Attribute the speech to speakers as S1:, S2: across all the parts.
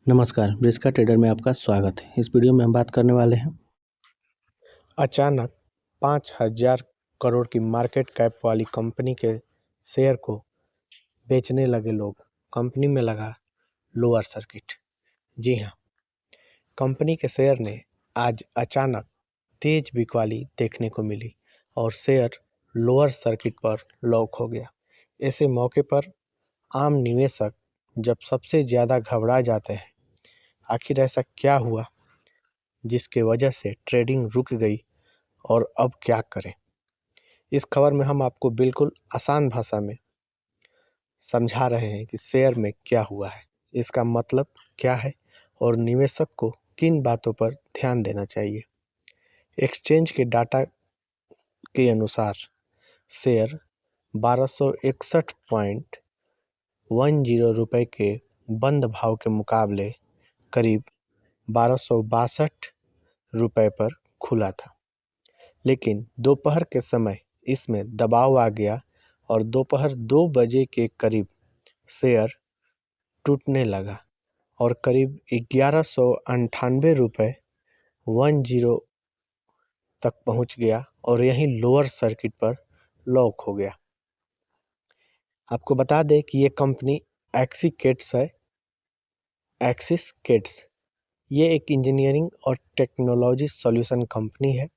S1: नमस्कार, ब्रिस्का ट्रेडर में आपका स्वागत है। इस वीडियो में हम बात करने वाले हैं
S2: अचानक 5,000 करोड़ की मार्केट कैप वाली कंपनी के शेयर को बेचने लगे लोग। कंपनी में लगा लोअर सर्किट। जी हाँ, कंपनी के शेयर ने आज अचानक तेज बिकवाली देखने को मिली और शेयर लोअर सर्किट पर लॉक हो गया। ऐसे मौके पर आम निवेशक जब सबसे ज़्यादा घबरा जाते हैं, आखिर ऐसा क्या हुआ जिसके वजह से ट्रेडिंग रुक गई और अब क्या करें? इस खबर में हम आपको बिल्कुल आसान भाषा में समझा रहे हैं कि शेयर में क्या हुआ है, इसका मतलब क्या है और निवेशक को किन बातों पर ध्यान देना चाहिए। एक्सचेंज के डाटा के अनुसार शेयर 1261.10 रुपये के बंद भाव के मुकाबले करीब 1262 रुपये पर खुला था, लेकिन दोपहर के समय इसमें दबाव आ गया और दोपहर 2 बजे के करीब शेयर टूटने लगा और करीब 1198 रुपये 10 तक पहुंच गया और यहीं लोअर सर्किट पर लॉक हो गया। आपको बता दें कि ये कंपनी एक्सिस है। एक्सिस कैट्स ये एक इंजीनियरिंग और टेक्नोलॉजी सॉल्यूशन कंपनी है।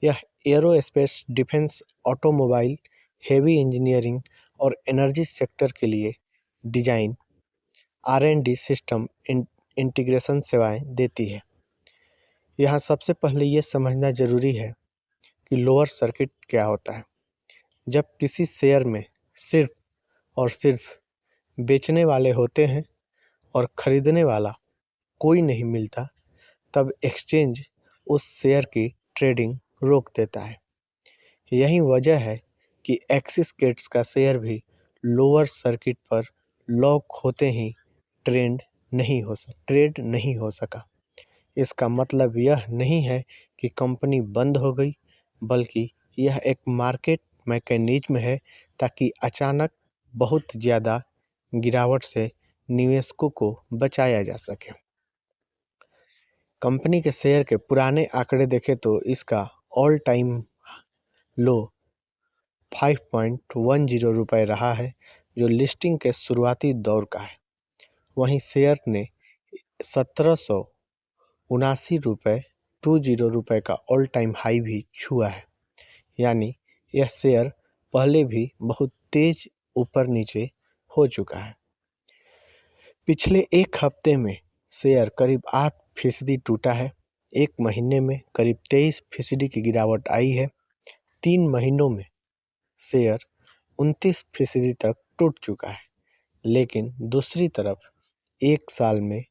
S2: यह aerospace, defence, automobile, heavy engineering और एनर्जी सेक्टर के लिए डिजाइन, R&D सिस्टम इंटीग्रेशन सेवाएं देती है। यहाँ सबसे पहले ये समझना जरूरी है कि लोअर सर्किट क्या होता है। जब किसी शेयर में सिर्फ और सिर्फ बेचने वाले होते हैं और खरीदने वाला कोई नहीं मिलता, तब एक्सचेंज उस शेयर की ट्रेडिंग रोक देता है। यही वजह है कि एक्सिस कैट्स का शेयर भी लोअर सर्किट पर लॉक होते ही ट्रेड नहीं हो सका। इसका मतलब यह नहीं है कि कंपनी बंद हो गई, बल्कि यह एक मार्केट मैकेनिज्म है ताकि अचानक बहुत ज़्यादा गिरावट से निवेशकों को बचाया जा सके। कंपनी के शेयर के पुराने आंकड़े देखें तो इसका ऑल टाइम लो 5.10 रुपये रहा है, जो लिस्टिंग के शुरुआती दौर का है। वहीं शेयर ने 1779 रुपये का ऑल टाइम हाई भी छुआ है। यानी यह शेयर पहले भी बहुत तेज ऊपर नीचे हो चुका है। पिछले एक हफ्ते में शेयर करीब 8% टूटा है। एक महीने में करीब 23% की गिरावट आई है। 3 महीनों में शेयर 29% तक टूट चुका है। लेकिन दूसरी तरफ एक साल में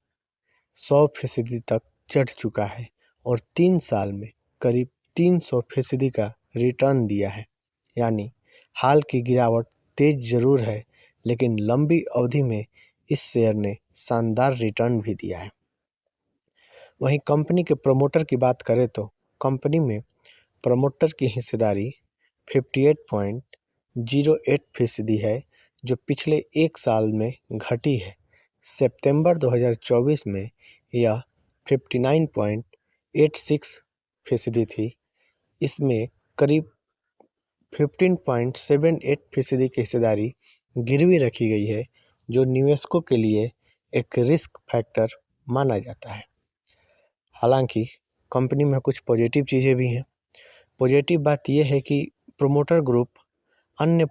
S2: 100% तक चढ़ चुका है और 3 साल में करीब 300% का रिटर्न दिया है। यानी हाल की गिरावट तेज जरूर है, लेकिन लंबी अवधि में इस शेयर ने शानदार रिटर्न भी दिया है। वहीं कंपनी के प्रमोटर की बात करें तो कंपनी में प्रमोटर की हिस्सेदारी 58.08% है, जो पिछले एक साल में घटी है। सितंबर 2024 में यह 59.86% थी। इसमें करीब 15.78% की हिस्सेदारी गिरवी रखी गई है, जो निवेशकों के लिए एक रिस्क फैक्टर माना जाता है। हालांकि कंपनी में कुछ पॉजिटिव चीज़ें भी हैं। पॉजिटिव बात यह है कि प्रोमोटर ग्रुप अन्य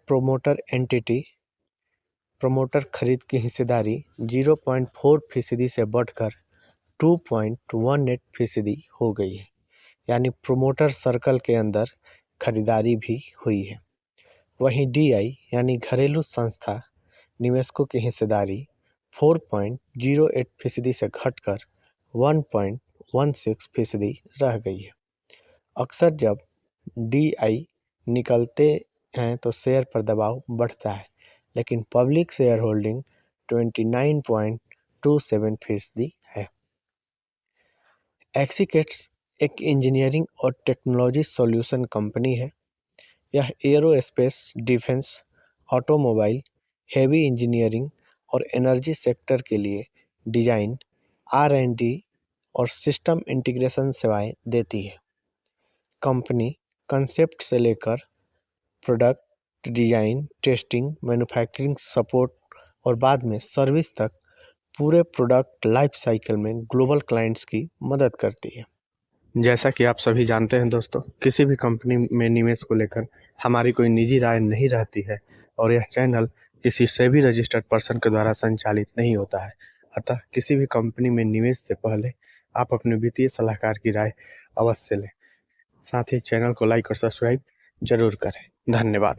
S2: प्रमोटर खरीद की हिस्सेदारी 0.4% से बढ़कर 2.18% हो गई है। यानी प्रोमोटर सर्कल के अंदर खरीदारी भी हुई है। वहीं DI यानी घरेलू संस्था निवेशकों की हिस्सेदारी 4.08% से घटकर 1.16% रह गई है। अक्सर जब DI निकलते हैं तो शेयर पर दबाव बढ़ता है, लेकिन पब्लिक शेयर होल्डिंग 29.27% है। एक्सिस एक इंजीनियरिंग और टेक्नोलॉजी सॉल्यूशन कंपनी है। यह aerospace, defence, automobile, heavy engineering और एनर्जी सेक्टर के लिए डिजाइन, R&D और सिस्टम इंटीग्रेशन सेवाएं देती है। कंपनी कंसेप्ट से लेकर product design, testing, manufacturing support और बाद में सर्विस तक पूरे प्रोडक्ट लाइफ साइकिल में ग्लोबल क्लाइंट्स की मदद करती है।
S1: जैसा कि आप सभी जानते हैं दोस्तों, किसी भी कंपनी में निवेश को लेकर हमारी कोई निजी राय नहीं रहती है और यह चैनल किसी सेबी रजिस्टर्ड पर्सन के द्वारा संचालित नहीं होता है। अतः किसी भी कंपनी में निवेश से पहले आप अपने वित्तीय सलाहकार की राय अवश्य लें। साथ ही चैनल को लाइक और सब्सक्राइब जरूर करें। धन्यवाद।